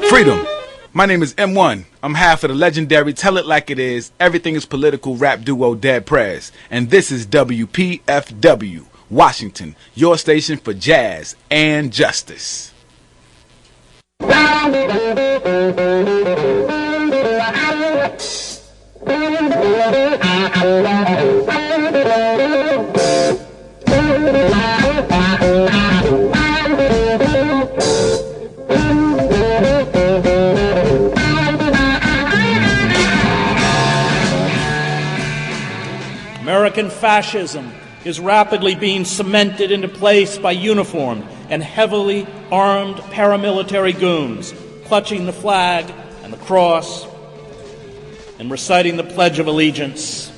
Freedom. My name is M1. I'm half of the legendary Tell It Like It Is, Everything is Political rap duo Dead Prez. And this is WPFW, Washington, your station for jazz and justice. American fascism is rapidly being cemented into place by uniformed and heavily armed paramilitary goons, clutching the flag and the cross and reciting the Pledge of Allegiance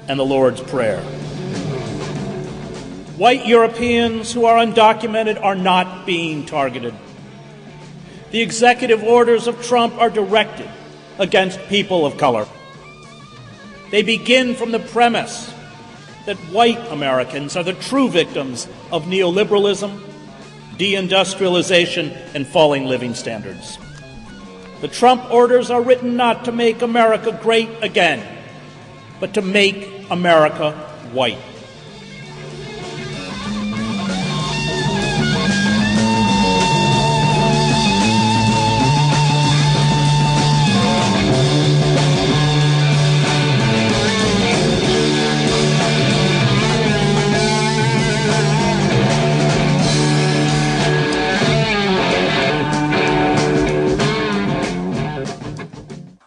and the Lord's Prayer. White Europeans who are undocumented are not being targeted. The executive orders of Trump are directed against people of color. They begin from the premise that white Americans are the true victims of neoliberalism, deindustrialization, and falling living standards. The Trump orders are written not to make America great again, but to make America white.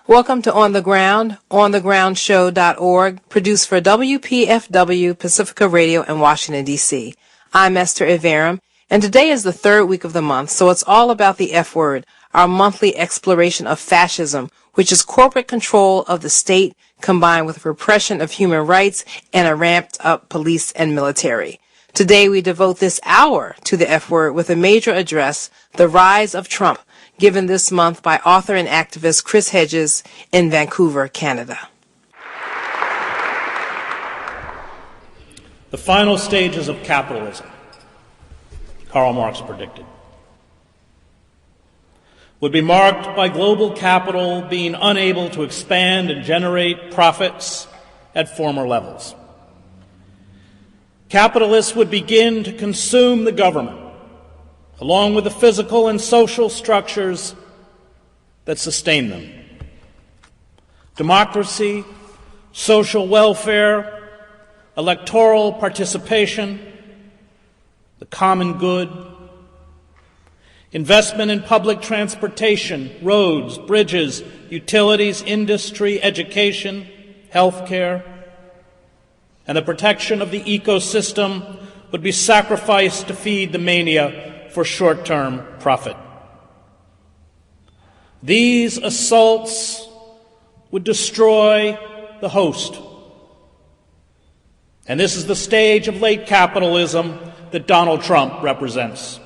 Welcome to On the Ground, onthegroundshow.org, produced for WPFW Pacifica Radio in Washington, D.C. I'm Esther Iverum, and today is the third week of the month, so it's all about the F word, our monthly exploration of fascism, which is corporate control of the state combined with repression of human rights and a ramped-up police and military. Today we devote this hour to the F word with a major address, The Rise of Trump, given this month by author and activist Chris Hedges in Vancouver, Canada. The final stages of capitalism, Karl Marx predicted, would be marked by global capital being unable to expand and generate profits at former levels. Capitalists would begin to consume the government, along with the physical and social structures that sustain them. Democracy, social welfare, electoral participation, the common good, investment in public transportation, roads, bridges, utilities, industry, education, healthcare, and the protection of the ecosystem would be sacrificed to feed the mania for short-term profit. These assaults would destroy the host. And this is the stage of late capitalism that Donald Trump represents.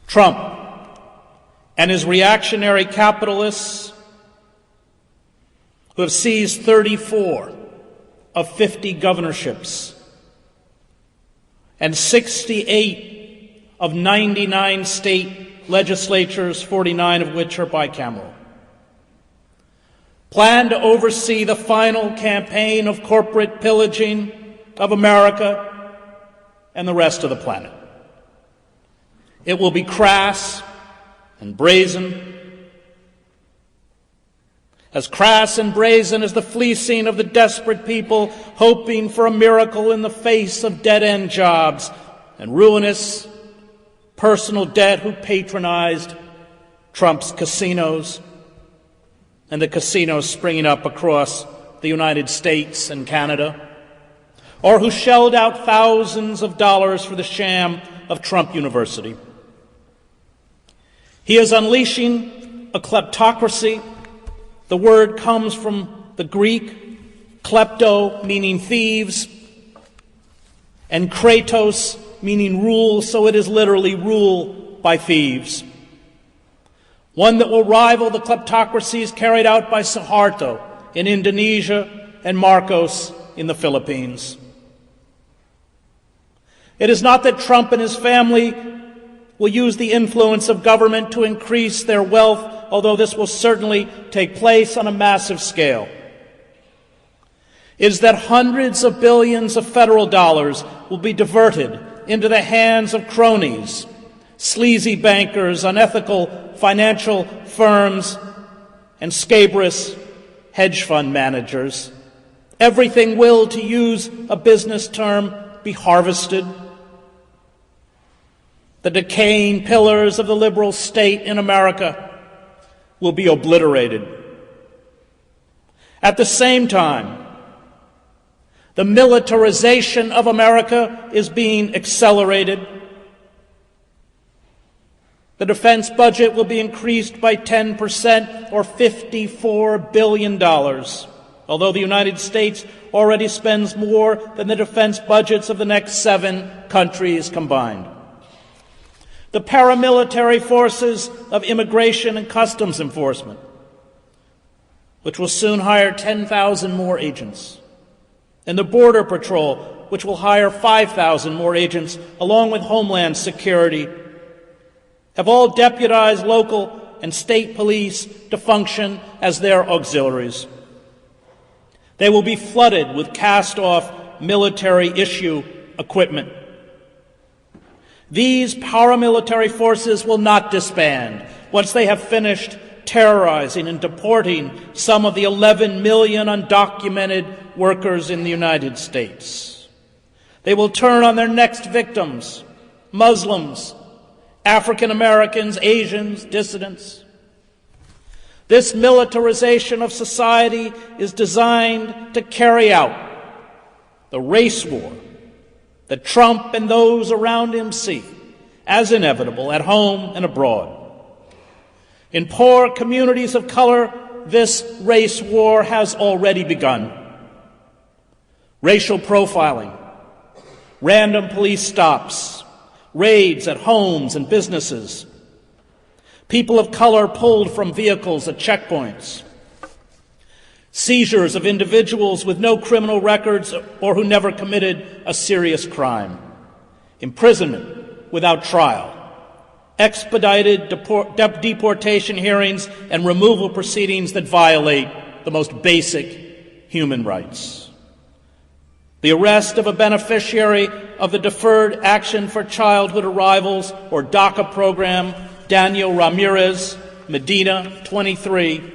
Trump and his reactionary capitalists who have seized 34 of 50 governorships and 68 of 99 state legislatures, 49 of which are bicameral, plan to oversee the final campaign of corporate pillaging of America and the rest of the planet. It will be crass and brazen, as crass and brazen as the fleecing of the desperate people hoping for a miracle in the face of dead-end jobs and ruinous personal debt who patronized Trump's casinos and the casinos springing up across the United States and Canada, or who shelled out thousands of dollars for the sham of Trump University. He is unleashing a kleptocracy. The word comes from the Greek, klepto meaning thieves, and kratos meaning rule, so it is literally rule by thieves. One that will rival the kleptocracies carried out by Suharto in Indonesia and Marcos in the Philippines. It is not that Trump and his family will use the influence of government to increase their wealth, although this will certainly take place on a massive scale, is that hundreds of billions of federal dollars will be diverted into the hands of cronies, sleazy bankers, unethical financial firms, and scabrous hedge fund managers. Everything will, to use a business term, be harvested. The decaying pillars of the liberal state in America will be obliterated. At the same time, the militarization of America is being accelerated. The defense budget will be increased by 10%, or $54 billion, although the United States already spends more than the defense budgets of the next 7 countries combined. The paramilitary forces of Immigration and Customs Enforcement, which will soon hire 10,000 more agents, and the Border Patrol, which will hire 5,000 more agents, along with Homeland Security, have all deputized local and state police to function as their auxiliaries. They will be flooded with cast-off military-issue equipment. These paramilitary forces will not disband once they have finished terrorizing and deporting some of the 11 million undocumented workers in the United States. They will turn on their next victims, Muslims, African Americans, Asians, dissidents. This militarization of society is designed to carry out the race war that Trump and those around him see as inevitable at home and abroad. In poor communities of color, this race war has already begun. Racial profiling, random police stops, raids at homes and businesses, people of color pulled from vehicles at checkpoints, seizures of individuals with no criminal records or who never committed a serious crime, imprisonment without trial, expedited deportation hearings and removal proceedings that violate the most basic human rights. The arrest of a beneficiary of the Deferred Action for Childhood Arrivals, or DACA program, Daniel Ramirez Medina, 23,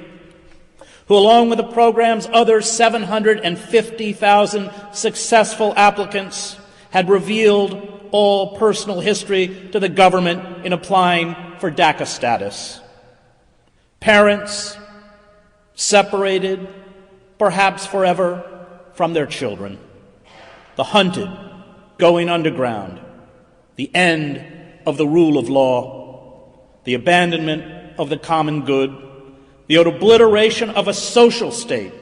who along with the program's other 750,000 successful applicants had revealed all personal history to the government in applying for DACA status. Parents separated, perhaps forever, from their children. The hunted going underground, the end of the rule of law, the abandonment of the common good, the obliteration of a social state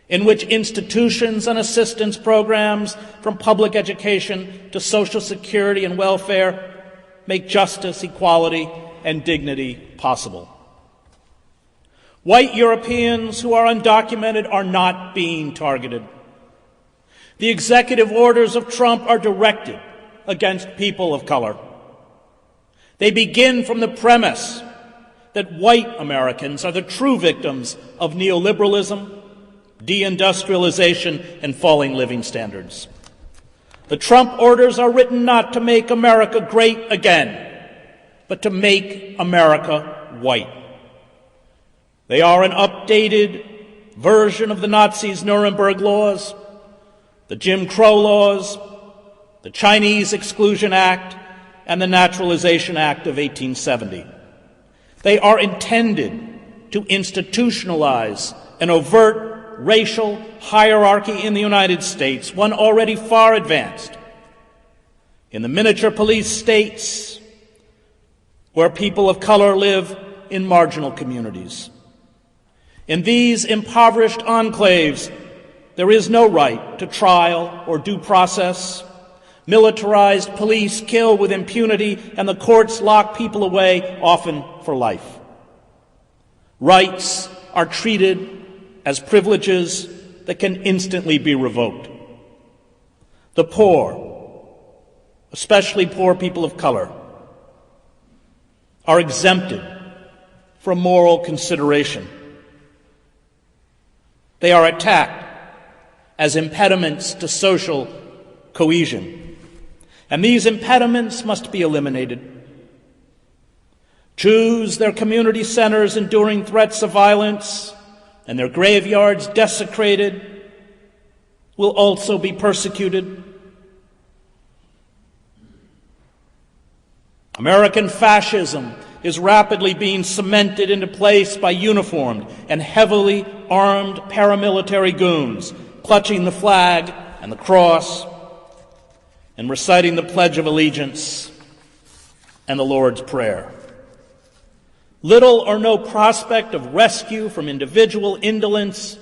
in which institutions and assistance programs, from public education to Social Security and welfare, make justice, equality, and dignity possible. White Europeans who are undocumented are not being targeted. The executive orders of Trump are directed against people of color. They begin from the premise that white Americans are the true victims of neoliberalism, deindustrialization, and falling living standards. The Trump orders are written not to make America great again, but to make America white. They are an updated version of the Nazis' Nuremberg laws, the Jim Crow laws, the Chinese Exclusion Act, and the Naturalization Act of 1870. They are intended to institutionalize an overt racial hierarchy in the United States, one already far advanced in the miniature police states where people of color live in marginal communities. In these impoverished enclaves, there is no right to trial or due process. Militarized police kill with impunity, and the courts lock people away, often for life. Rights are treated as privileges that can instantly be revoked. The poor, especially poor people of color, are exempted from moral consideration. They are attacked as impediments to social cohesion. And these impediments must be eliminated. Jews, their community centers enduring threats of violence and their graveyards desecrated, will also be persecuted. American fascism is rapidly being cemented into place by uniformed and heavily armed paramilitary goons, clutching the flag and the cross and reciting the Pledge of Allegiance and the Lord's Prayer. Little or no prospect of rescue from individual indolence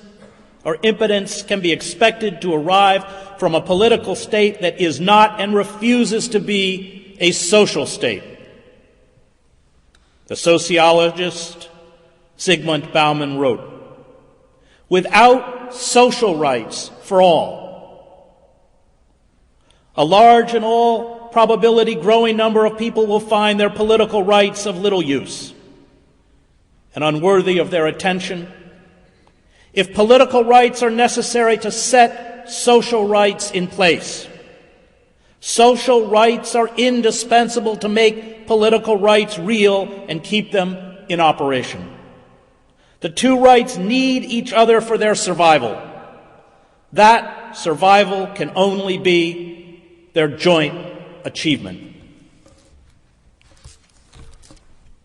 or impotence can be expected to arrive from a political state that is not and refuses to be a social state. The sociologist Zygmunt Bauman wrote, "Without social rights for all, a large and all probability growing number of people will find their political rights of little use and unworthy of their attention. If political rights are necessary to set social rights in place, social rights are indispensable to make political rights real and keep them in operation. The two rights need each other for their survival. That survival can only be their joint achievement."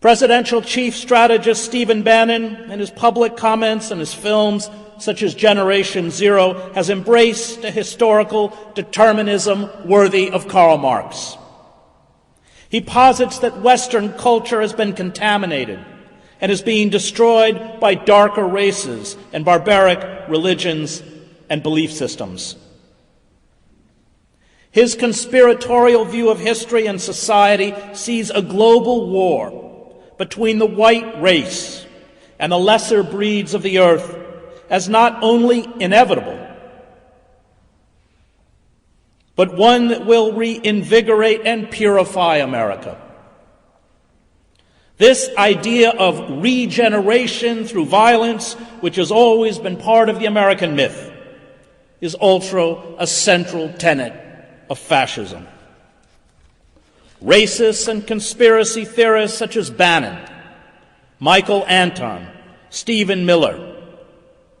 Presidential Chief Strategist Stephen Bannon, in his public comments and his films, such as Generation Zero, has embraced a historical determinism worthy of Karl Marx. He posits that Western culture has been contaminated and is being destroyed by darker races and barbaric religions and belief systems. His conspiratorial view of history and society sees a global war between the white race and the lesser breeds of the earth as not only inevitable, but one that will reinvigorate and purify America. This idea of regeneration through violence, which has always been part of the American myth, is also a central tenet of fascism. Racists and conspiracy theorists such as Bannon, Michael Anton, Stephen Miller,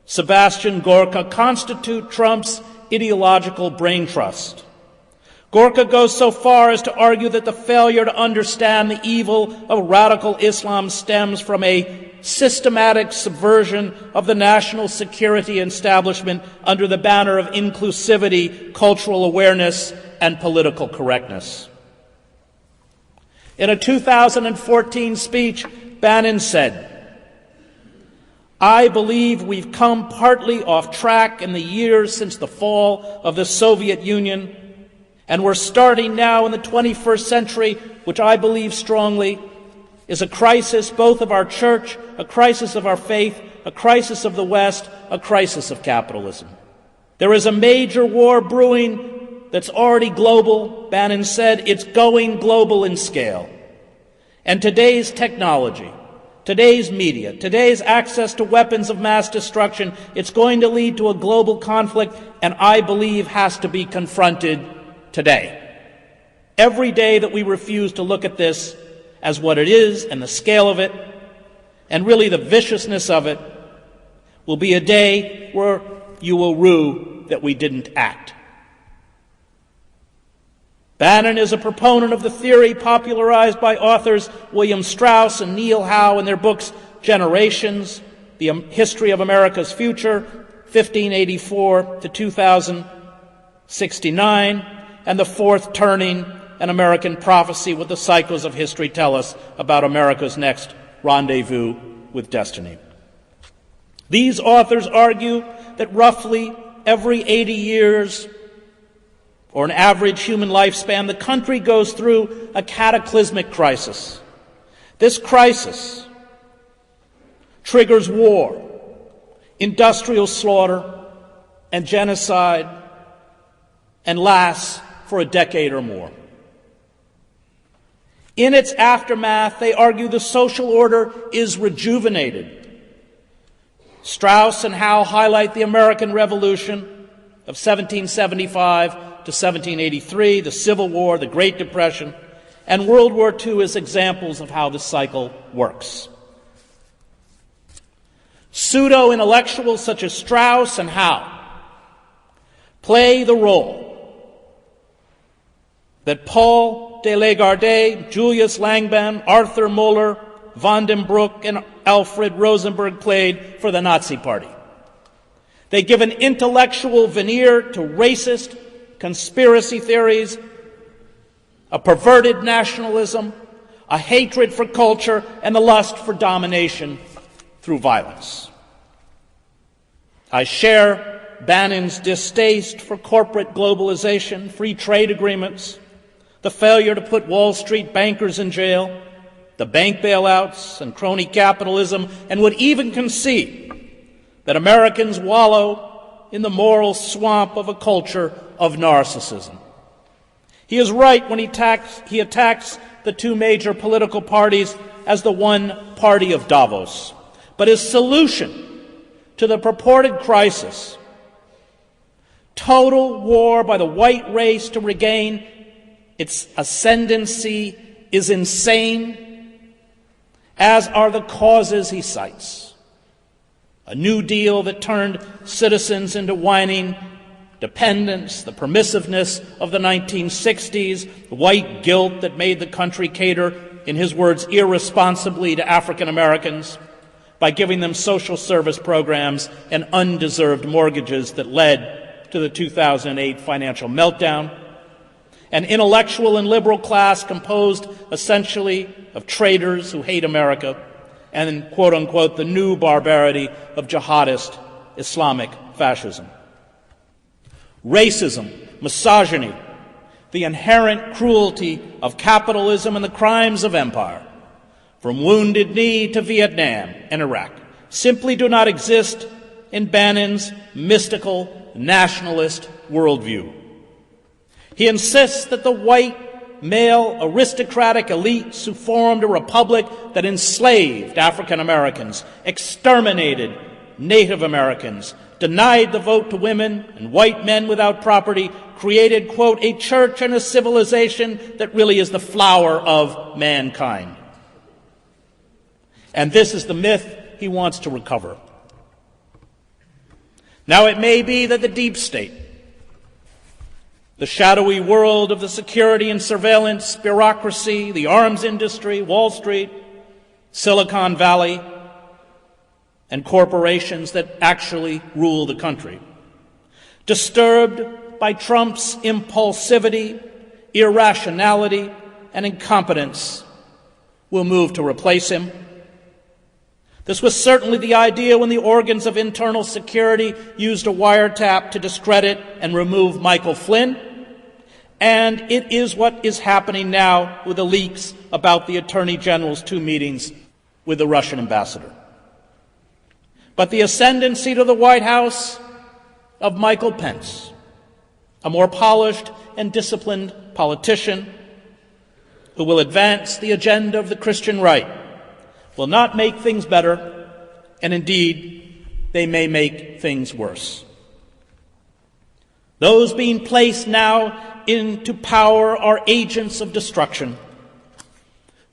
Sebastian Gorka constitute Trump's ideological brain trust. Gorka goes so far as to argue that the failure to understand the evil of radical Islam stems from a systematic subversion of the national security establishment under the banner of inclusivity, cultural awareness, and political correctness. In a 2014 speech, Bannon said, "I believe we've come partly off track in the years since the fall of the Soviet Union, and we're starting now in the 21st century, which I believe strongly is a crisis both of our church, a crisis of our faith, a crisis of the West, a crisis of capitalism. There is a major war brewing that's already global," Bannon said. "It's going global in scale. And today's technology, today's media, today's access to weapons of mass destruction, it's going to lead to a global conflict, and I believe has to be confronted today. Every day that we refuse to look at this as what it is and the scale of it, and really the viciousness of it, will be a day where you will rue that we didn't act." Bannon is a proponent of the theory popularized by authors William Strauss and Neil Howe in their books Generations, The History of America's Future, 1584 to 2069, and The Fourth Turning, an American prophecy, what the cycles of history tell us about America's next rendezvous with destiny. These authors argue that roughly every 80 years, or an average human lifespan, the country goes through a cataclysmic crisis. This crisis triggers war, industrial slaughter, and genocide, and lasts for a decade or more. In its aftermath, they argue the social order is rejuvenated. Strauss and Howe highlight the American Revolution of 1775 to 1783, the Civil War, the Great Depression, and World War II as examples of how the cycle works. Pseudo-intellectuals such as Strauss and Howe play the role that Paul de Lagarde, Julius Langbaum, Arthur Moeller, von den Broek, and Alfred Rosenberg played for the Nazi Party. They give an intellectual veneer to racist conspiracy theories, a perverted nationalism, a hatred for culture, and the lust for domination through violence. I share Bannon's distaste for corporate globalization, free trade agreements, the failure to put Wall Street bankers in jail, the bank bailouts and crony capitalism, and would even concede that Americans wallow in the moral swamp of a culture of narcissism. He is right when he attacks the two major political parties as the one party of Davos. But his solution to the purported crisis, total war by the white race to regain its ascendancy, is insane, as are the causes he cites. A New Deal that turned citizens into whining dependents, the permissiveness of the 1960s, the white guilt that made the country cater, in his words, irresponsibly to African Americans by giving them social service programs and undeserved mortgages that led to the 2008 financial meltdown. An intellectual and liberal class composed essentially of traitors who hate America, and, quote unquote, the new barbarity of jihadist Islamic fascism. Racism, misogyny, the inherent cruelty of capitalism and the crimes of empire, from Wounded Knee to Vietnam and Iraq, simply do not exist in Bannon's mystical nationalist worldview. He insists that the white, male, aristocratic elites who formed a republic that enslaved African Americans, exterminated Native Americans, denied the vote to women and white men without property, created, quote, a church and a civilization that really is the flower of mankind. And this is the myth he wants to recover. Now, it may be that the deep state, the shadowy world of the security and surveillance bureaucracy, the arms industry, Wall Street, Silicon Valley, and corporations that actually rule the country, disturbed by Trump's impulsivity, irrationality, and incompetence, will move to replace him. This was certainly the idea when the organs of internal security used a wiretap to discredit and remove Michael Flynn, and it is what is happening now with the leaks about the Attorney General's 2 meetings with the Russian ambassador. But the ascendancy to the White House of Michael Pence, a more polished and disciplined politician who will advance the agenda of the Christian right, will not make things better, and indeed, they may make things worse. Those being placed now into power are agents of destruction.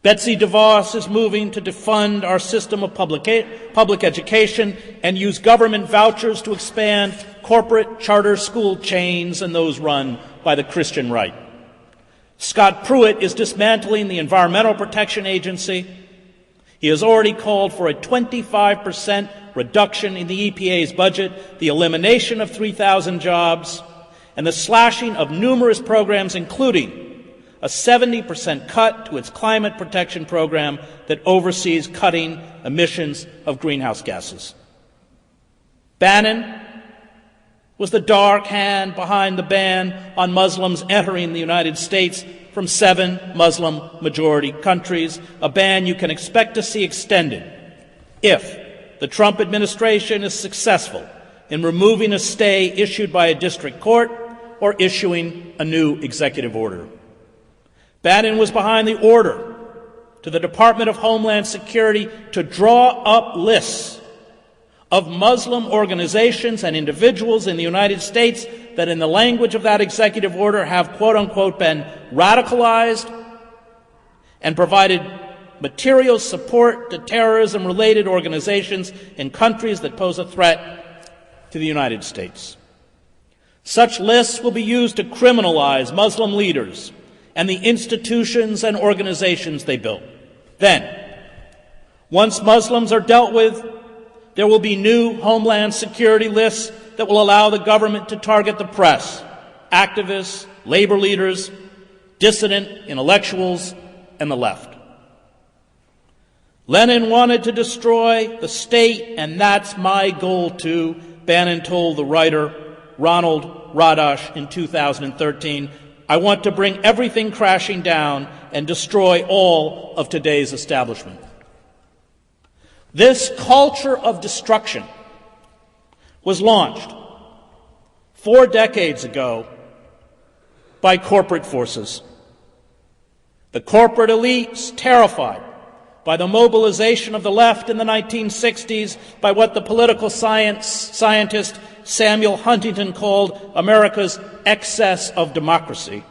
Betsy DeVos is moving to defund our system of public education and use government vouchers to expand corporate charter school chains and those run by the Christian right. Scott Pruitt is dismantling the Environmental Protection Agency. He has already called for a 25% reduction in the EPA's budget, the elimination of 3,000 jobs, and the slashing of numerous programs, including a 70% cut to its climate protection program that oversees cutting emissions of greenhouse gases. Bannon was the dark hand behind the ban on Muslims entering the United States from 7 Muslim-majority countries, a ban you can expect to see extended if the Trump administration is successful in removing a stay issued by a district court or issuing a new executive order. Bannon was behind the order to the Department of Homeland Security to draw up lists of Muslim organizations and individuals in the United States that, in the language of that executive order, have, quote-unquote, been radicalized and provided material support to terrorism-related organizations in countries that pose a threat to the United States. Such lists will be used to criminalize Muslim leaders and the institutions and organizations they built. Then, once Muslims are dealt with, there will be new Homeland Security lists that will allow the government to target the press, activists, labor leaders, dissident intellectuals, and the left. Lenin wanted to destroy the state, and that's my goal too, Bannon told the writer Ronald Radosh in 2013. I want to bring everything crashing down and destroy all of today's establishment. This culture of destruction was launched 4 decades ago by corporate forces. The corporate elites, terrified by the mobilization of the left in the 1960s, by what the political scientist Samuel Huntington called America's excess of democracy,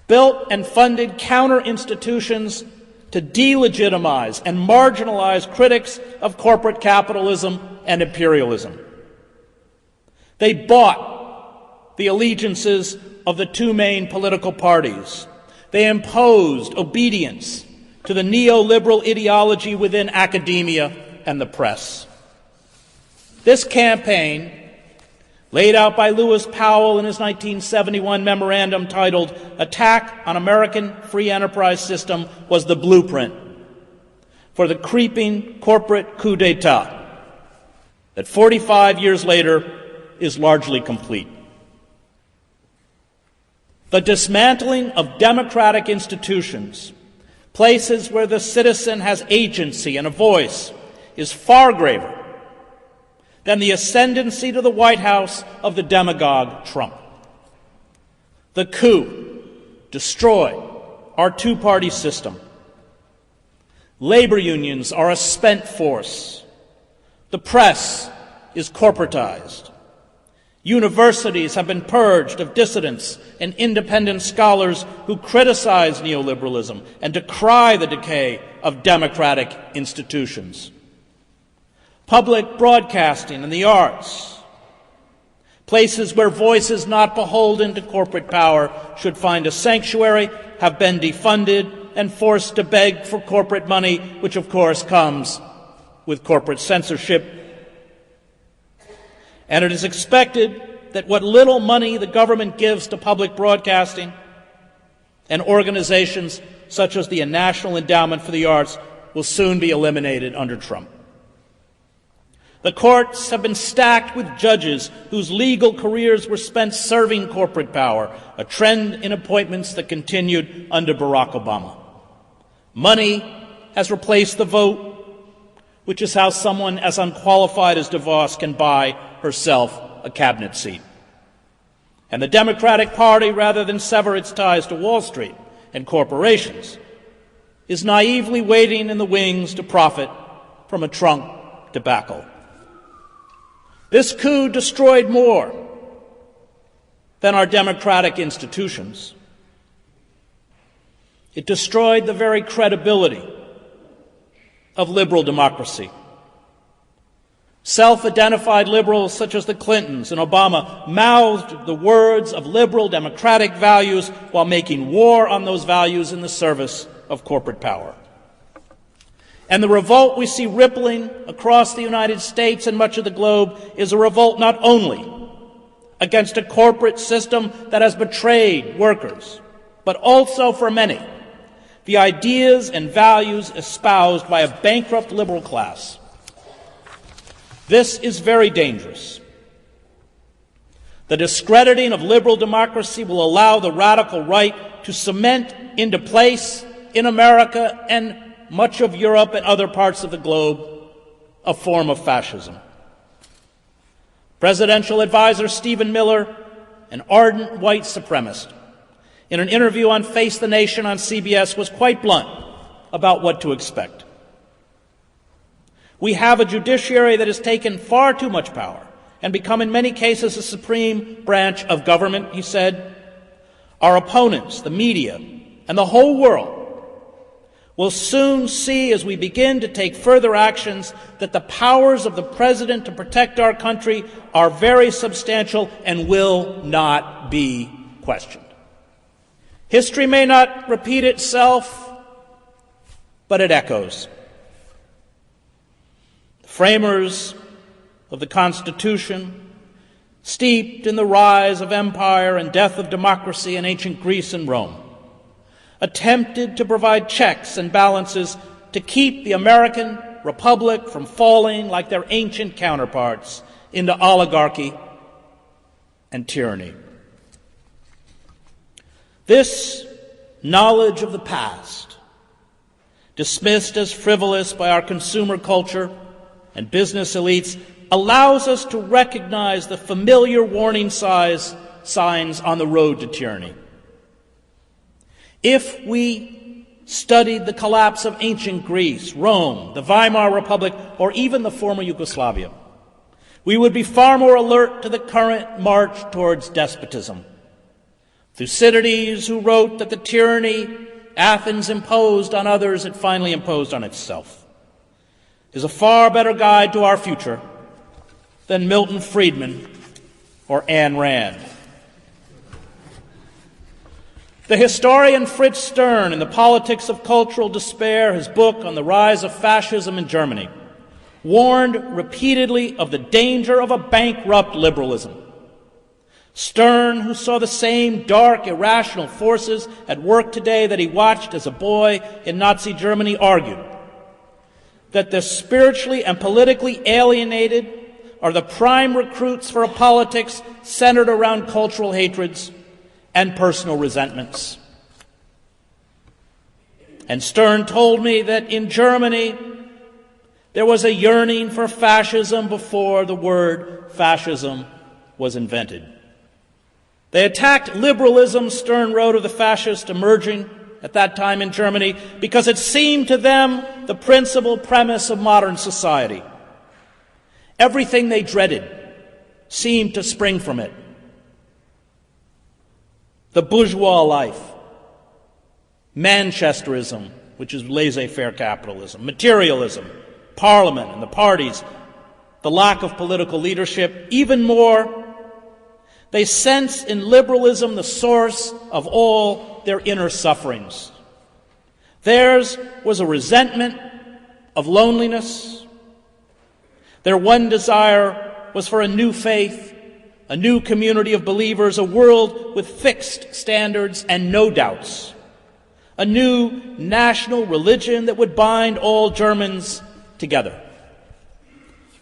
built and funded counter-institutions to delegitimize and marginalize critics of corporate capitalism and imperialism. They bought the allegiances of the 2 main political parties. They imposed obedience to the neoliberal ideology within academia and the press. This campaign, laid out by Lewis Powell in his 1971 memorandum titled Attack on American Free Enterprise System, was the blueprint for the creeping corporate coup d'etat that 45 years later is largely complete. The dismantling of democratic institutions, places where the citizen has agency and a voice, is far graver than the ascendancy to the White House of the demagogue Trump. The coup destroyed our 2-party system. Labor unions are a spent force. The press is corporatized. Universities have been purged of dissidents and independent scholars who criticize neoliberalism and decry the decay of democratic institutions. Public broadcasting and the arts, places where voices not beholden to corporate power should find a sanctuary, have been defunded and forced to beg for corporate money, which of course comes with corporate censorship. And it is expected that what little money the government gives to public broadcasting and organizations such as the National Endowment for the Arts will soon be eliminated under Trump. The courts have been stacked with judges whose legal careers were spent serving corporate power, a trend in appointments that continued under Barack Obama. Money has replaced the vote, which is how someone as unqualified as DeVos can buy herself a cabinet seat. And the Democratic Party, rather than sever its ties to Wall Street and corporations, is naively waiting in the wings to profit from a Trump debacle. This coup destroyed more than our democratic institutions. It destroyed the very credibility of liberal democracy. Self-identified liberals such as the Clintons and Obama mouthed the words of liberal democratic values while making war on those values in the service of corporate power. And the revolt we see rippling across the United States and much of the globe is a revolt not only against a corporate system that has betrayed workers, but also, for many, the ideas and values espoused by a bankrupt liberal class. This is very dangerous. The discrediting of liberal democracy will allow the radical right to cement into place in America and much of Europe and other parts of the globe a form of fascism. Presidential advisor Stephen Miller, an ardent white supremacist, in an interview on Face the Nation on CBS was quite blunt about what to expect. We have a judiciary that has taken far too much power and become in many cases a supreme branch of government, he said. Our opponents, the media, and the whole world will soon see, as we begin to take further actions, that the powers of the president to protect our country are very substantial and will not be questioned. History may not repeat itself, but it echoes. The framers of the Constitution, steeped in the rise of empire and death of democracy in ancient Greece and Rome, attempted to provide checks and balances to keep the American republic from falling like their ancient counterparts into oligarchy and tyranny. This knowledge of the past, dismissed as frivolous by our consumer culture and business elites, allows us to recognize the familiar warning signs on the road to tyranny. If we studied the collapse of ancient Greece, Rome, the Weimar Republic, or even the former Yugoslavia, we would be far more alert to the current march towards despotism. Thucydides, who wrote that the tyranny Athens imposed on others, it finally imposed on itself, is a far better guide to our future than Milton Friedman or Ayn Rand. The historian Fritz Stern, in The Politics of Cultural Despair, his book on the rise of fascism in Germany, warned repeatedly of the danger of a bankrupt liberalism. Stern, who saw the same dark, irrational forces at work today that he watched as a boy in Nazi Germany, argued that the spiritually and politically alienated are the prime recruits for a politics centered around cultural hatreds and personal resentments. And Stern told me that in Germany there was a yearning for fascism before the word fascism was invented. They attacked liberalism, Stern wrote of the fascists emerging at that time in Germany, because it seemed to them the principal premise of modern society. Everything they dreaded seemed to spring from it. The bourgeois life, Manchesterism, which is laissez-faire capitalism, materialism, Parliament and the parties, the lack of political leadership, even more, they sense in liberalism the source of all their inner sufferings. Theirs was a resentment of loneliness. Their one desire was for a new faith, a new community of believers, a world with fixed standards and no doubts, a new national religion that would bind all Germans together.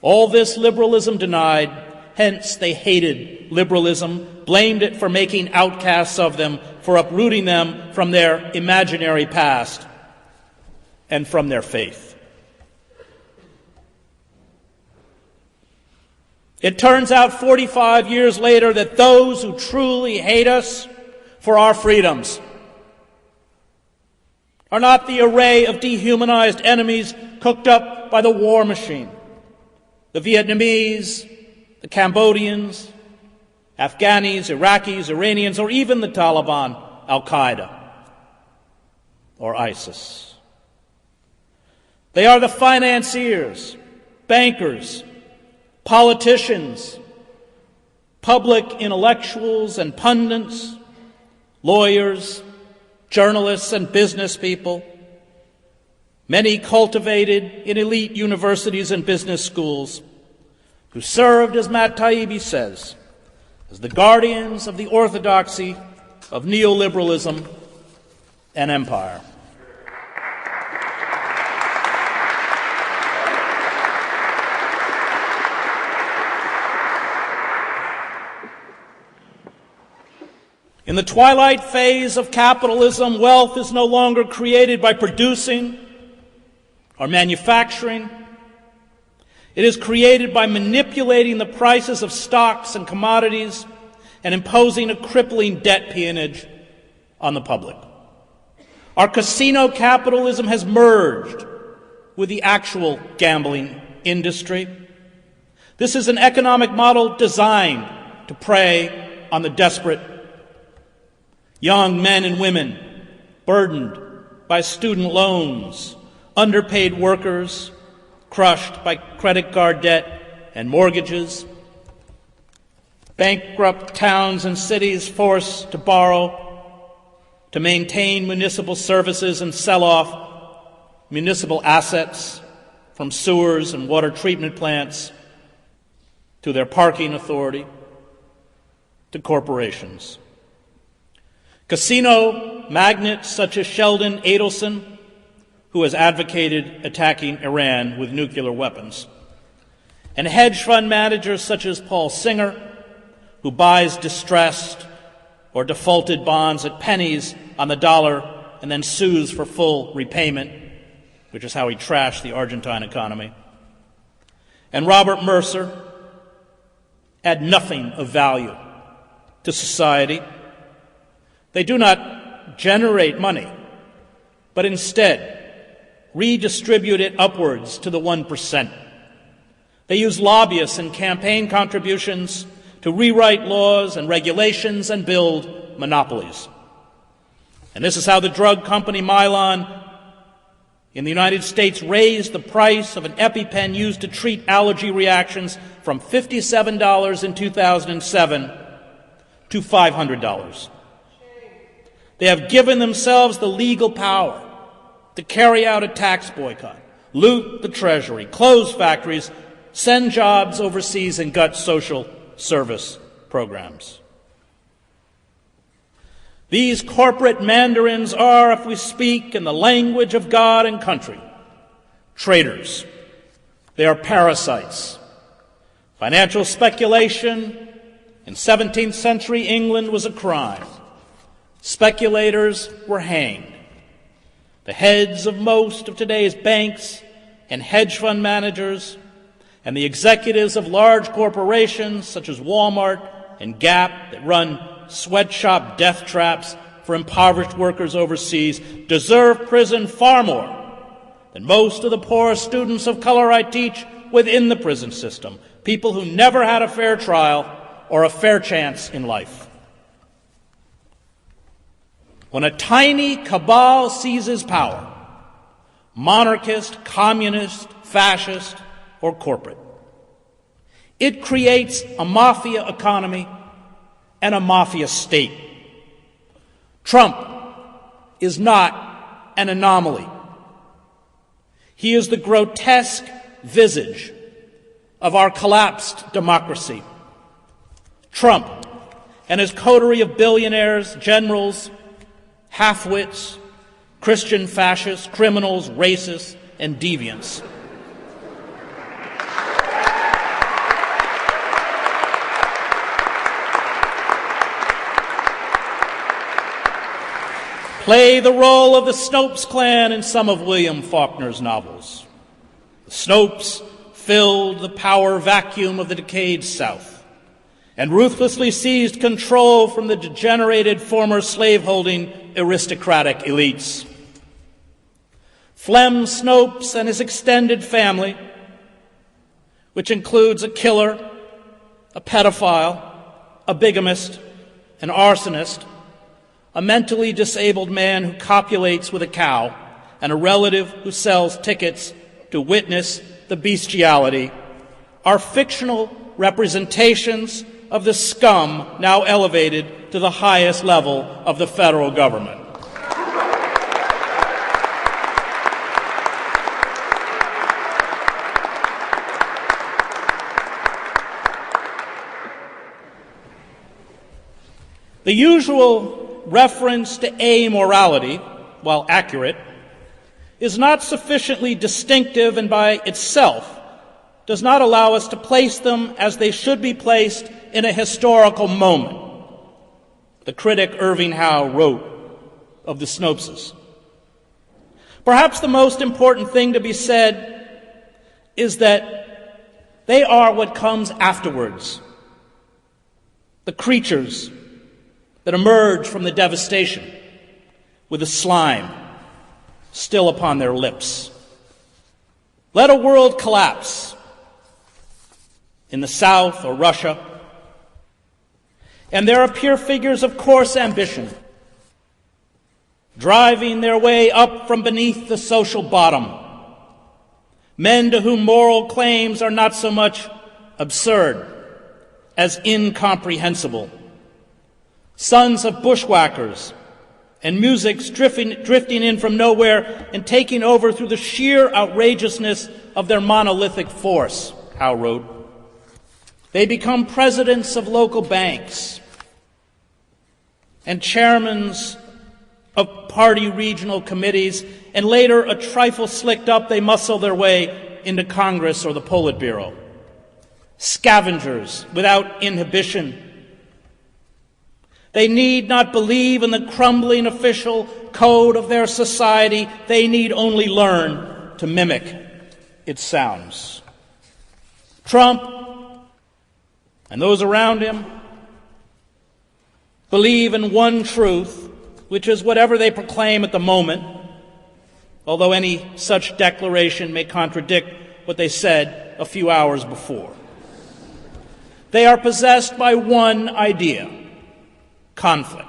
All this liberalism denied, hence they hated liberalism, blamed it for making outcasts of them, for uprooting them from their imaginary past and from their faith. It turns out 45 years later that those who truly hate us for our freedoms are not the array of dehumanized enemies cooked up by the war machine, the Vietnamese, the Cambodians, Afghanis, Iraqis, Iranians, or even the Taliban, Al-Qaeda, or ISIS. They are the financiers, bankers, politicians, public intellectuals and pundits, lawyers, journalists and business people, many cultivated in elite universities and business schools, who served, as Matt Taibbi says, as the guardians of the orthodoxy of neoliberalism and empire. In the twilight phase of capitalism, wealth is no longer created by producing or manufacturing. It is created by manipulating the prices of stocks and commodities and imposing a crippling debt peonage on the public. Our casino capitalism has merged with the actual gambling industry. This is an economic model designed to prey on the desperate. Young men and women burdened by student loans, underpaid workers crushed by credit card debt and mortgages, bankrupt towns and cities forced to borrow to maintain municipal services and sell off municipal assets, from sewers and water treatment plants to their parking authority to corporations. Casino magnates such as Sheldon Adelson, who has advocated attacking Iran with nuclear weapons, and hedge fund managers such as Paul Singer, who buys distressed or defaulted bonds at pennies on the dollar and then sues for full repayment, which is how he trashed the Argentine economy, and Robert Mercer, add nothing of value to society. They do not generate money, but instead redistribute it upwards to the 1%. They use lobbyists and campaign contributions to rewrite laws and regulations and build monopolies. And this is how the drug company Mylan in the United States raised the price of an EpiPen used to treat allergy reactions from $57 in 2007 to $500. They have given themselves the legal power to carry out a tax boycott, loot the treasury, close factories, send jobs overseas, and gut social service programs. These corporate mandarins are, if we speak in the language of God and country, traitors. They are parasites. Financial speculation in 17th century England was a crime. Speculators were hanged. The heads of most of today's banks and hedge fund managers and the executives of large corporations such as Walmart and Gap that run sweatshop death traps for impoverished workers overseas deserve prison far more than most of the poor students of color I teach within the prison system, people who never had a fair trial or a fair chance in life. When a tiny cabal seizes power, monarchist, communist, fascist, or corporate, it creates a mafia economy and a mafia state. Trump is not an anomaly. He is the grotesque visage of our collapsed democracy. Trump and his coterie of billionaires, generals, half-wits, Christian fascists, criminals, racists, and deviants play the role of the Snopes clan in some of William Faulkner's novels. The Snopes filled the power vacuum of the decayed South and ruthlessly seized control from the degenerated former slaveholding aristocratic elites. Flem Snopes and his extended family, which includes a killer, a pedophile, a bigamist, an arsonist, a mentally disabled man who copulates with a cow, and a relative who sells tickets to witness the bestiality, are fictional representations of the scum now elevated to the highest level of the federal government. The usual reference to amorality, while accurate, is not sufficiently distinctive and by itself does not allow us to place them as they should be placed in a historical moment. The critic Irving Howe wrote of the Snopeses. Perhaps the most important thing to be said is that they are what comes afterwards, the creatures that emerge from the devastation with the slime still upon their lips. Let a world collapse in the South or Russia, and there appear figures of coarse ambition, driving their way up from beneath the social bottom, men to whom moral claims are not so much absurd as incomprehensible, sons of bushwhackers and musics drifting in from nowhere and taking over through the sheer outrageousness of their monolithic force, Howe wrote. They become presidents of local banks and chairmen of party regional committees, and later, a trifle slicked up, they muscle their way into Congress or the Politburo. Scavengers without inhibition. They need not believe in the crumbling official code of their society. They need only learn to mimic its sounds. Trump and those around him believe in one truth, which is whatever they proclaim at the moment, although any such declaration may contradict what they said a few hours before. They are possessed by one idea: conflict.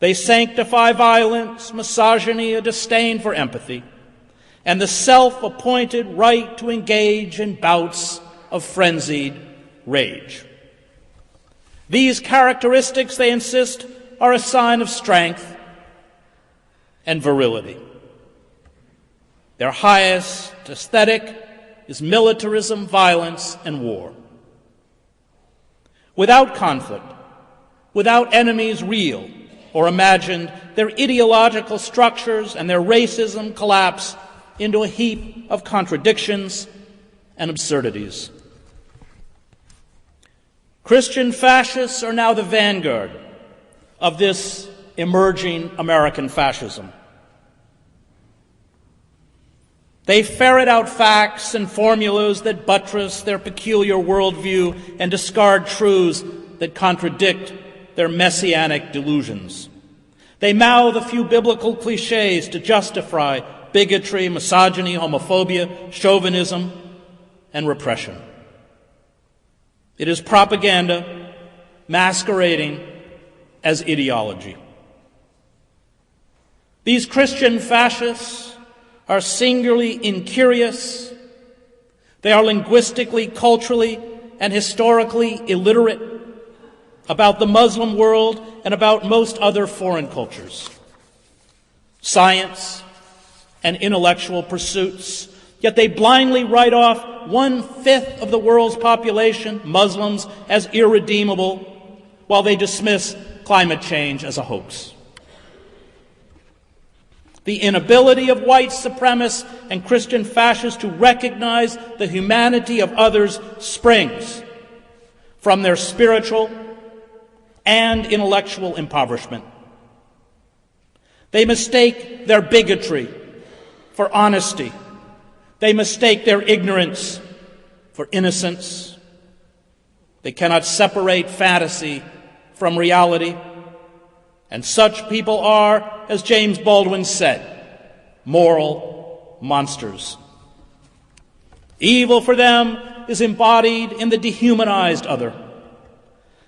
They sanctify violence, misogyny, a disdain for empathy, and the self-appointed right to engage in bouts of frenzied rage. These characteristics, they insist, are a sign of strength and virility. Their highest aesthetic is militarism, violence, and war. Without conflict, without enemies real or imagined, their ideological structures and their racism collapse into a heap of contradictions and absurdities. Christian fascists are now the vanguard of this emerging American fascism. They ferret out facts and formulas that buttress their peculiar worldview and discard truths that contradict their messianic delusions. They mouth a few biblical cliches to justify bigotry, misogyny, homophobia, chauvinism, and repression. It is propaganda masquerading as ideology. These Christian fascists are singularly incurious. They are linguistically, culturally, and historically illiterate about the Muslim world and about most other foreign cultures, science, and intellectual pursuits. Yet they blindly write off 1/5 of the world's population, Muslims, as irredeemable, while they dismiss climate change as a hoax. The inability of white supremacists and Christian fascists to recognize the humanity of others springs from their spiritual and intellectual impoverishment. They mistake their bigotry for honesty. They mistake their ignorance for innocence. They cannot separate fantasy from reality. And such people are, as James Baldwin said, moral monsters. Evil for them is embodied in the dehumanized other.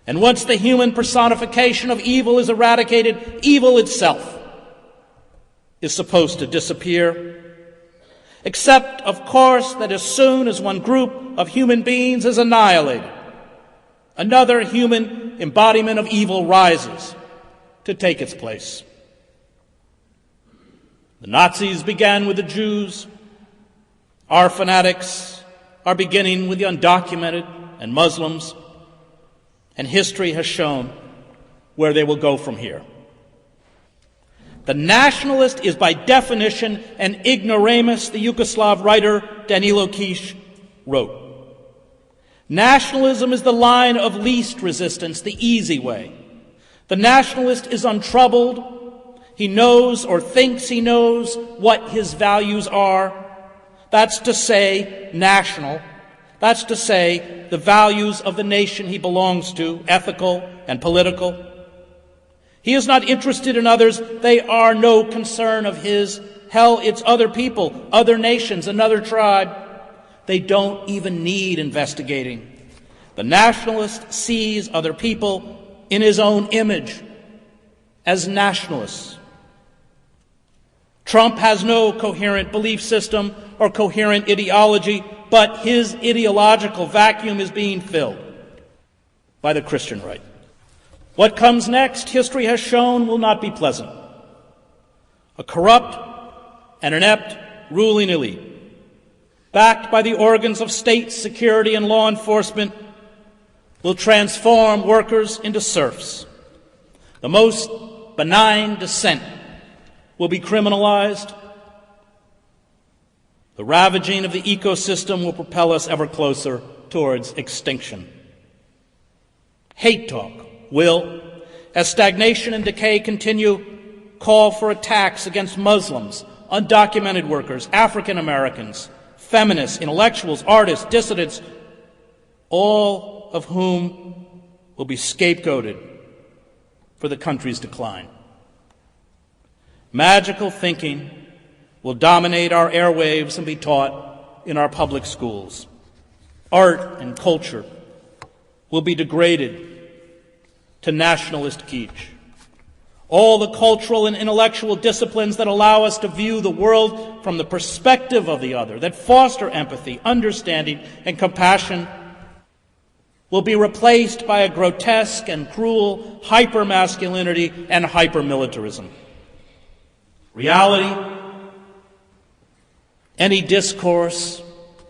And once the human personification of evil is eradicated, evil itself is supposed to disappear. Except, of course, that as soon as one group of human beings is annihilated, another human embodiment of evil rises to take its place. The Nazis began with the Jews. Our fanatics are beginning with the undocumented and Muslims, and history has shown where they will go from here. The nationalist is by definition an ignoramus, the Yugoslav writer Danilo Kish wrote. Nationalism is the line of least resistance, the easy way. The nationalist is untroubled. He knows or thinks he knows what his values are. That's to say, national. That's to say, the values of the nation he belongs to, ethical and political. He is not interested in others. They are no concern of his hell, it's other people, other nations, another tribe. They don't even need investigating. The nationalist sees other people in his own image as nationalists. Trump has no coherent belief system or coherent ideology, but his ideological vacuum is being filled by the Christian right. What comes next, history has shown, will not be pleasant. A corrupt and inept ruling elite, backed by the organs of state security and law enforcement, will transform workers into serfs. The most benign dissent will be criminalized. The ravaging of the ecosystem will propel us ever closer towards extinction. Hate talk will, as stagnation and decay continue, call for attacks against Muslims, undocumented workers, African Americans, feminists, intellectuals, artists, dissidents, all of whom will be scapegoated for the country's decline. Magical thinking will dominate our airwaves and be taught in our public schools. Art and culture will be degraded to nationalist kitsch. All the cultural and intellectual disciplines that allow us to view the world from the perspective of the other, that foster empathy, understanding, and compassion, will be replaced by a grotesque and cruel hypermasculinity and hypermilitarism. Reality, any discourse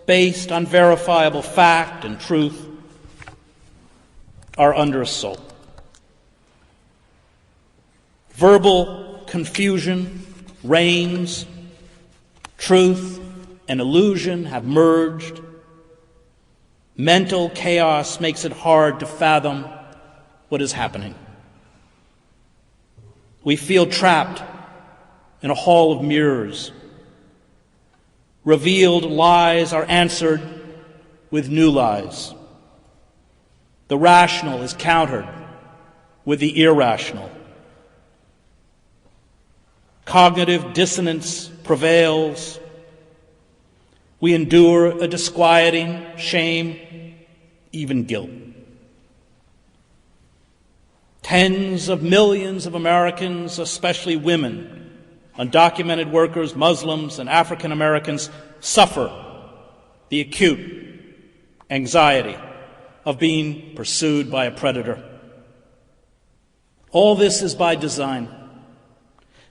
based on verifiable fact and truth, are under assault. Verbal confusion reigns, truth and illusion have merged. Mental chaos makes it hard to fathom what is happening. We feel trapped in a hall of mirrors. Revealed lies are answered with new lies. The rational is countered with the irrational. Cognitive dissonance prevails. We endure a disquieting shame, even guilt. Tens of millions of Americans, especially women, undocumented workers, Muslims, and African Americans, suffer the acute anxiety of being pursued by a predator. All this is by design.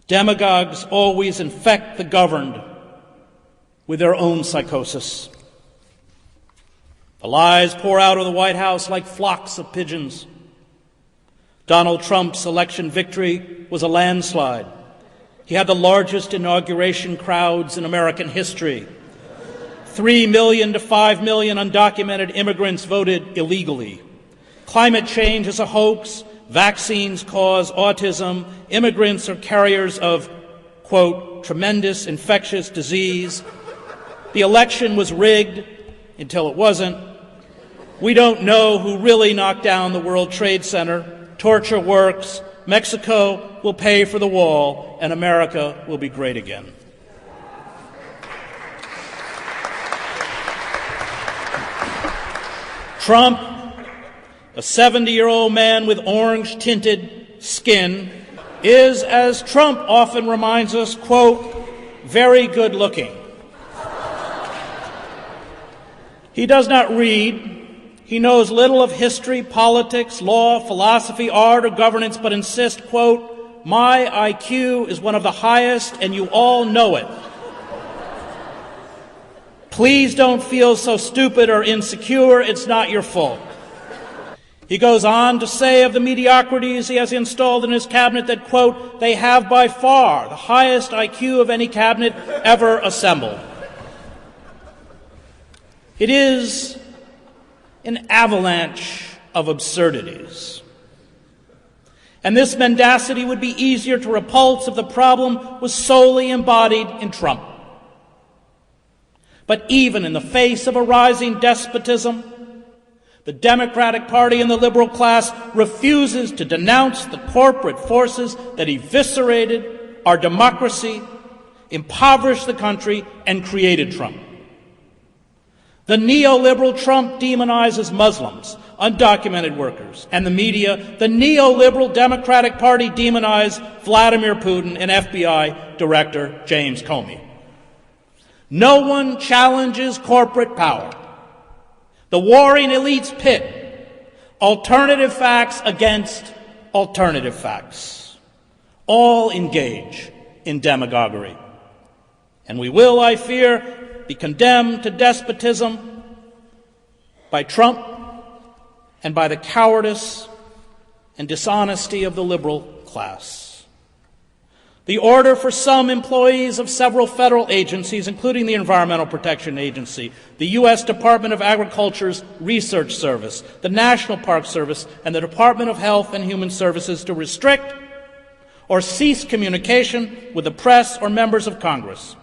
Demagogues always infect the governed with their own psychosis. The lies pour out of the White House like flocks of pigeons. Donald Trump's election victory was a landslide. He had the largest inauguration crowds in American history. 3 million to 5 million undocumented immigrants voted illegally. Climate change is a hoax. Vaccines cause autism. Immigrants are carriers of, quote, tremendous infectious disease. The election was rigged until it wasn't. We don't know who really knocked down the World Trade Center. Torture works. Mexico will pay for the wall, and America will be great again. Trump, a 70-year-old man with orange-tinted skin, is, as Trump often reminds us, quote, very good-looking. He does not read. He knows little of history, politics, law, philosophy, art, or governance, but insists, quote, my IQ is one of the highest, and you all know it. Please don't feel so stupid or insecure. It's not your fault. He goes on to say of the mediocrities he has installed in his cabinet that, quote, they have by far the highest IQ of any cabinet ever assembled. It is an avalanche of absurdities. And this mendacity would be easier to repulse if the problem was solely embodied in Trump. But even in the face of a rising despotism, the Democratic Party and the liberal class refuses to denounce the corporate forces that eviscerated our democracy impoverished the country, and created Trump. The neoliberal Trump demonizes Muslims, undocumented workers, and the media. The neoliberal Democratic Party demonized Vladimir Putin and FBI Director James Comey. No one challenges corporate power. The warring elites pit alternative facts against alternative facts. All engage in demagoguery. And we will, I fear, be condemned to despotism by Trump and by the cowardice and dishonesty of the liberal class. The order for some employees of several federal agencies, including the Environmental Protection Agency, the U.S. Department of Agriculture's Research Service, the National Park Service, and the Department of Health and Human Services to restrict or cease communication with the press or members of Congress,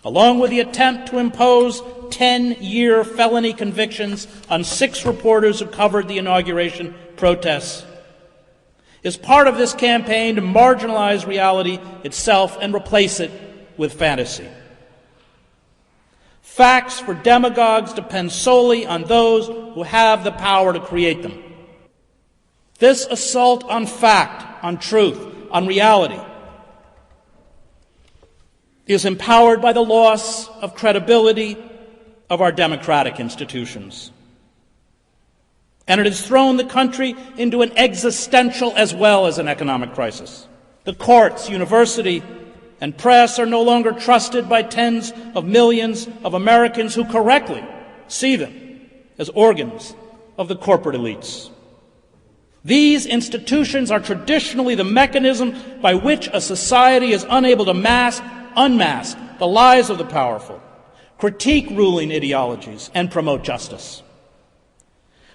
along with the attempt to impose 10-year felony convictions on 6 reporters who covered the inauguration protests, is part of this campaign to marginalize reality itself and replace it with fantasy. Facts for demagogues depend solely on those who have the power to create them. This assault on fact, on truth, on reality, is empowered by the loss of credibility of our democratic institutions. And it has thrown the country into an existential as well as an economic crisis. The courts, university, and press are no longer trusted by tens of millions of Americans who correctly see them as organs of the corporate elites. These institutions are traditionally the mechanism by which a society is unable to unmask the lies of the powerful, critique ruling ideologies, and promote justice.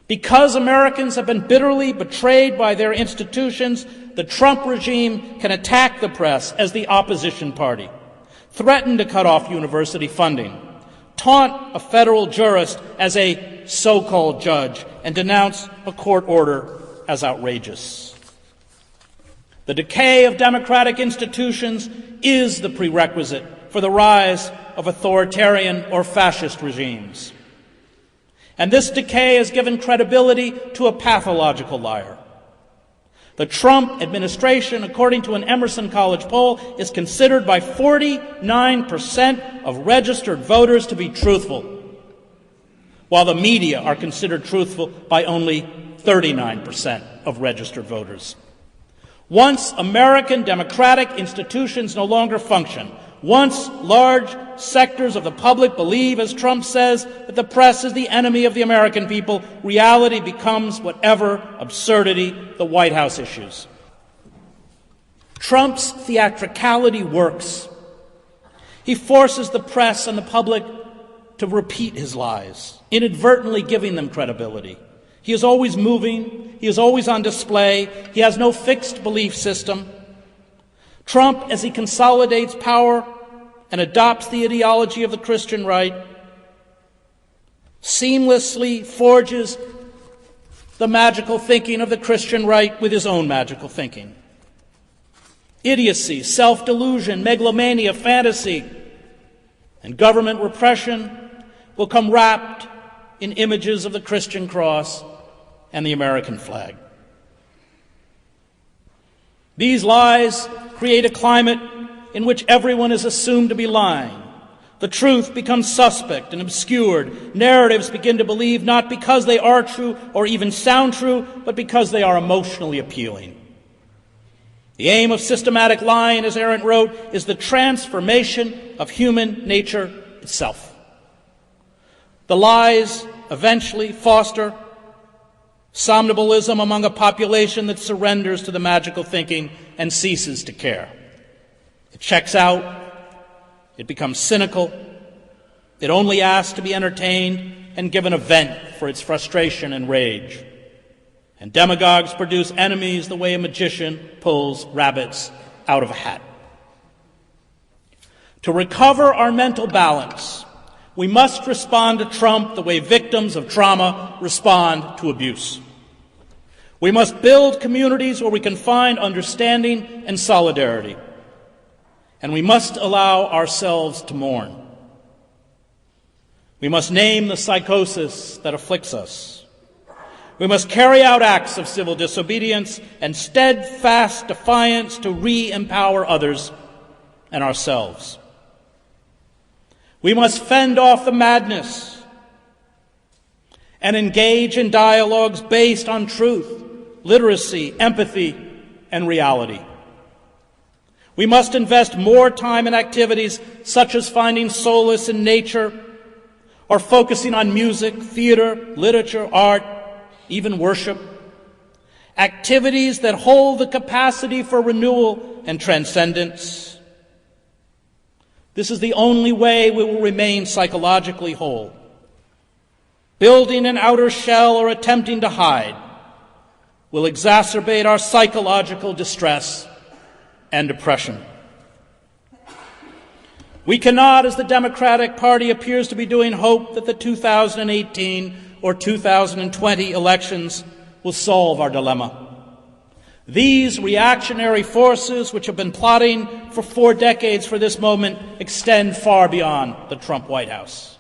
Because Americans have been bitterly betrayed by their institutions, the Trump regime can attack the press as the opposition party, threaten to cut off university funding, taunt a federal jurist as a so-called judge, and denounce a court order as outrageous. The decay of democratic institutions is the prerequisite for the rise of authoritarian or fascist regimes. And this decay has given credibility to a pathological liar. The Trump administration, according to an Emerson College poll, is considered by 49% of registered voters to be truthful, while the media are considered truthful by only 39% of registered voters. Once American democratic institutions no longer function, once large sectors of the public believe, as Trump says, that the press is the enemy of the American people, reality becomes whatever absurdity the White House issues. Trump's theatricality works. He forces the press and the public to repeat his lies, inadvertently giving them credibility. He is always moving. He is always on display. He has no fixed belief system. Trump, as he consolidates power and adopts the ideology of the Christian right, seamlessly forges the magical thinking of the Christian right with his own magical thinking. Idiocy, self-delusion, megalomania, fantasy, and government repression will come wrapped in images of the Christian cross and the American flag. These lies create a climate in which everyone is assumed to be lying. The truth becomes suspect and obscured. Narratives begin to believe not because they are true or even sound true, but because they are emotionally appealing. The aim of systematic lying, as Arendt wrote, is the transformation of human nature itself. The lies eventually foster somnambulism among a population that surrenders to the magical thinking and ceases to care. It checks out. It becomes cynical. It only asks to be entertained and given a vent for its frustration and rage. And demagogues produce enemies the way a magician pulls rabbits out of a hat. To recover our mental balance, we must respond to Trump the way victims of trauma respond to abuse. We must build communities where we can find understanding and solidarity. and we must allow ourselves to mourn. We must name the psychosis that afflicts us. We must carry out acts of civil disobedience and steadfast defiance to re-empower others and ourselves. We must fend off the madness and engage in dialogues based on truth, literacy, empathy, and reality. We must invest more time in activities such as finding solace in nature or focusing on music, theater, literature, art, even worship. Activities that hold the capacity for renewal and transcendence. This is the only way we will remain psychologically whole. Building an outer shell or attempting to hide will exacerbate our psychological distress and depression. We cannot, as the Democratic Party appears to be doing, hope that the 2018 or 2020 elections will solve our dilemma. These reactionary forces, which have been plotting for 4 decades for this moment, extend far beyond the Trump White House.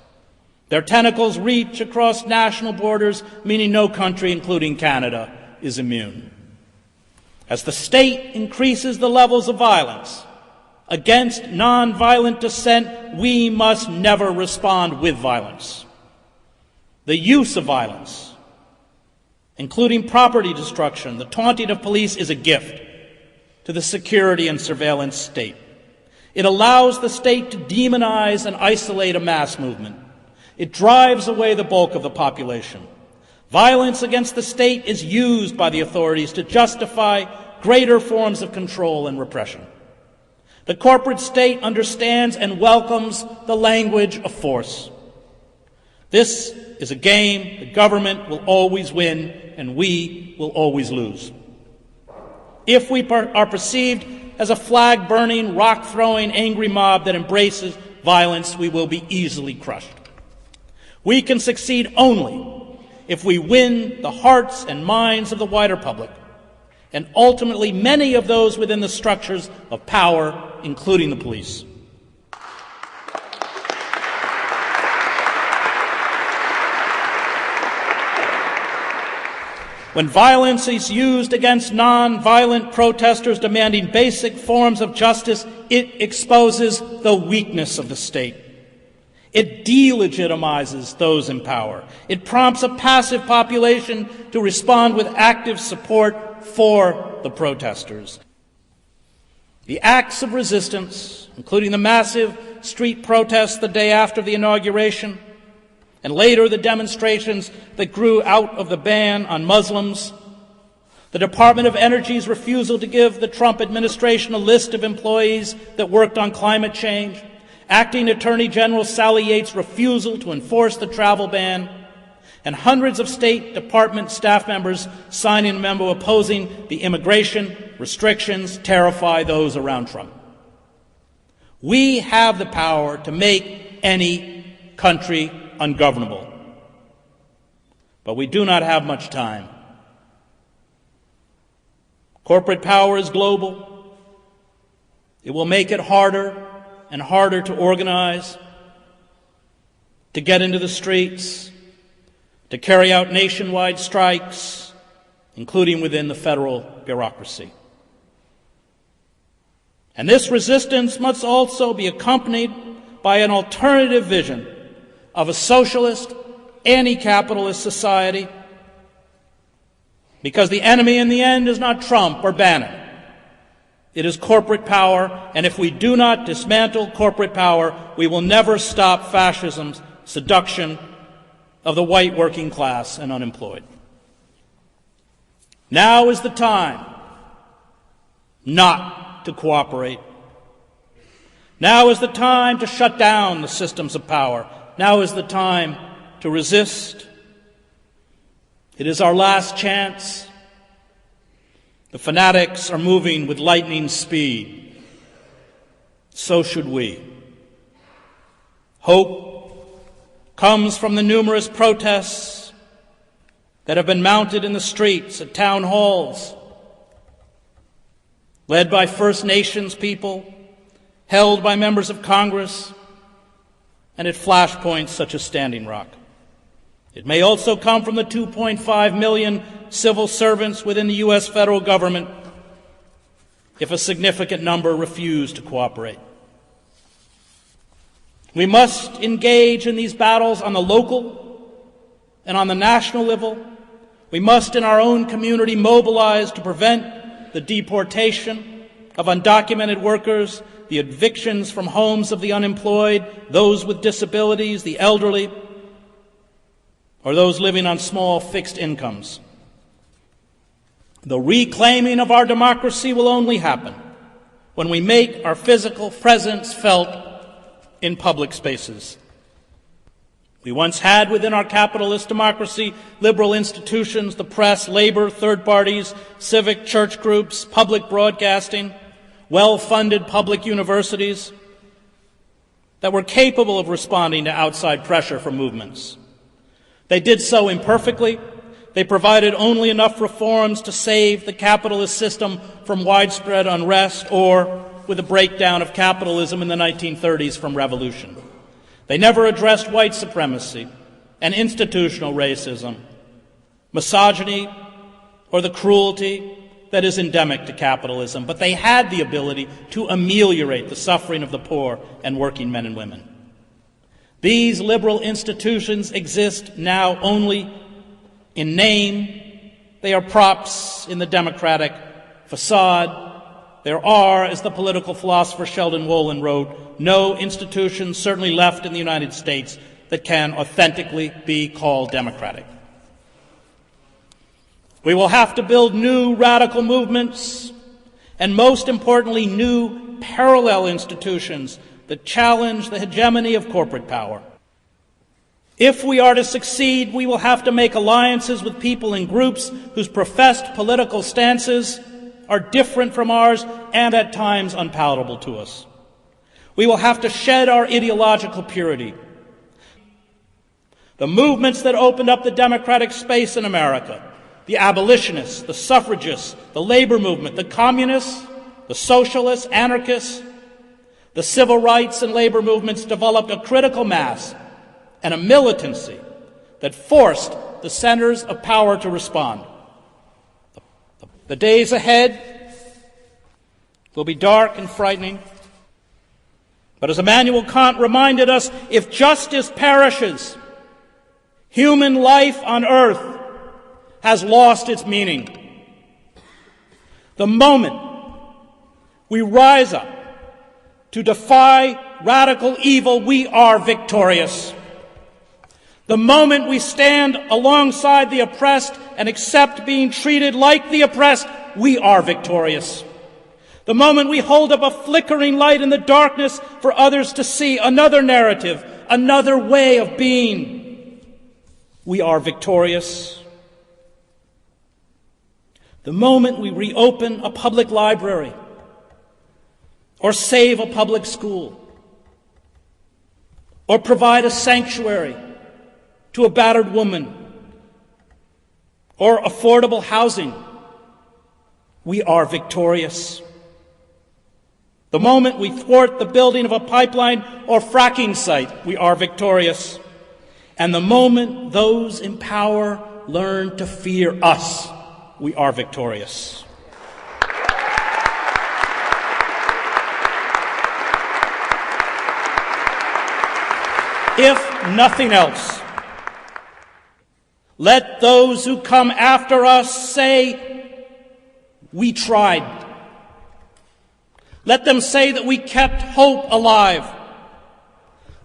Their tentacles reach across national borders, meaning no country, including Canada, is immune. As the state increases the levels of violence against nonviolent dissent, we must never respond with violence. The use of violence, including property destruction, the taunting of police, is a gift to the security and surveillance state. It allows the state to demonize and isolate a mass movement. It drives away the bulk of the population. Violence against the state is used by the authorities to justify greater forms of control and repression. The corporate state understands and welcomes the language of force. This is a game the government will always win and we will always lose. If we are perceived as a flag-burning, rock-throwing, angry mob that embraces violence, we will be easily crushed. We can succeed only if we win the hearts and minds of the wider public, and ultimately many of those within the structures of power, including the police. When violence is used against non-violent protesters demanding basic forms of justice, it exposes the weakness of the state. It delegitimizes those in power. It prompts a passive population to respond with active support for the protesters. The acts of resistance, including the massive street protests the day after the inauguration, and later the demonstrations that grew out of the ban on Muslims, the Department of Energy's refusal to give the Trump administration a list of employees that worked on climate change, Acting Attorney General Sally Yates' refusal to enforce the travel ban, and hundreds of State Department staff members signing a memo opposing the immigration restrictions terrify those around Trump. We have the power to make any country ungovernable, but we do not have much time. Corporate power is global. It will make it harder and harder to organize, to get into the streets, to carry out nationwide strikes, including within the federal bureaucracy. And this resistance must also be accompanied by an alternative vision of a socialist, anti-capitalist society, because the enemy in the end is not Trump or Bannon. It is corporate power, and if we do not dismantle corporate power, we will never stop fascism's seduction of the white working class and unemployed. Now is the time not to cooperate. Now is the time to shut down the systems of power. Now is the time to resist. It is our last chance. The fanatics are moving with lightning speed. So should we. Hope comes from the numerous protests that have been mounted in the streets, at town halls, led by First Nations people, held by members of Congress, and at flashpoints such as Standing Rock. It may also come from the 2.5 million civil servants within the U.S. federal government if a significant number refuse to cooperate. We must engage in these battles on the local and on the national level. We must, in our own community, mobilize to prevent the deportation of undocumented workers, the evictions from homes of the unemployed, those with disabilities, the elderly, or those living on small fixed incomes. The reclaiming of our democracy will only happen when we make our physical presence felt in public spaces. We once had within our capitalist democracy liberal institutions, the press, labor, third parties, civic church groups, public broadcasting, well-funded public universities that were capable of responding to outside pressure from movements. They did so imperfectly. They provided only enough reforms to save the capitalist system from widespread unrest or with a breakdown of capitalism in the 1930s from revolution. They never addressed white supremacy and institutional racism, misogyny, or the cruelty that is endemic to capitalism, but they had the ability to ameliorate the suffering of the poor and working men and women. These liberal institutions exist now only in name. They are props in the democratic facade. There are, as the political philosopher Sheldon Wolin wrote, no institutions, certainly left in the United States, that can authentically be called democratic. We will have to build new radical movements and, most importantly, new parallel institutions that challenge the hegemony of corporate power. If we are to succeed, we will have to make alliances with people and groups whose professed political stances are different from ours and at times unpalatable to us. We will have to shed our ideological purity. The movements that opened up the democratic space in America, the abolitionists, the suffragists, the labor movement, the communists, the socialists, anarchists, the civil rights and labor movements developed a critical mass and a militancy that forced the centers of power to respond. The days ahead will be dark and frightening, but as Immanuel Kant reminded us, if justice perishes, human life on earth has lost its meaning. The moment we rise up to defy radical evil, we are victorious. The moment we stand alongside the oppressed and accept being treated like the oppressed, we are victorious. The moment we hold up a flickering light in the darkness for others to see another narrative, another way of being, we are victorious. The moment we reopen a public library or save a public school or provide a sanctuary to a battered woman or affordable housing, we are victorious. The moment we thwart the building of a pipeline or fracking site, we are victorious. And the moment those in power learn to fear us, we are victorious. If nothing else, let those who come after us say, we tried. Let them say that we kept hope alive.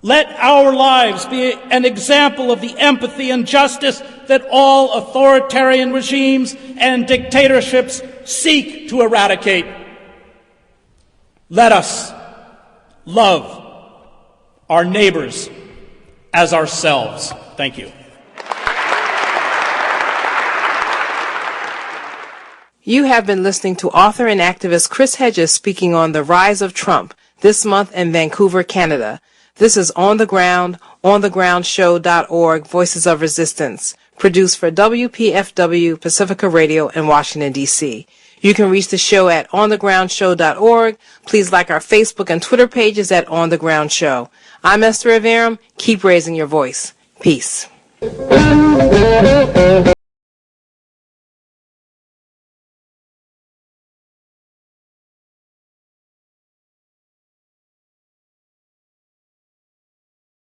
Let our lives be an example of the empathy and justice that all authoritarian regimes and dictatorships seek to eradicate. Let us love our neighbors as ourselves. Thank you. You have been listening to author and activist Chris Hedges speaking on the rise of Trump this month in Vancouver, Canada. This is On the Ground, onthegroundshow.org, Voices of Resistance, produced for WPFW Pacifica Radio in Washington, D.C. You can reach the show at onthegroundshow.org. Please like our Facebook and Twitter pages at On The Ground Show. I'm Esther Averum. Keep raising your voice. Peace.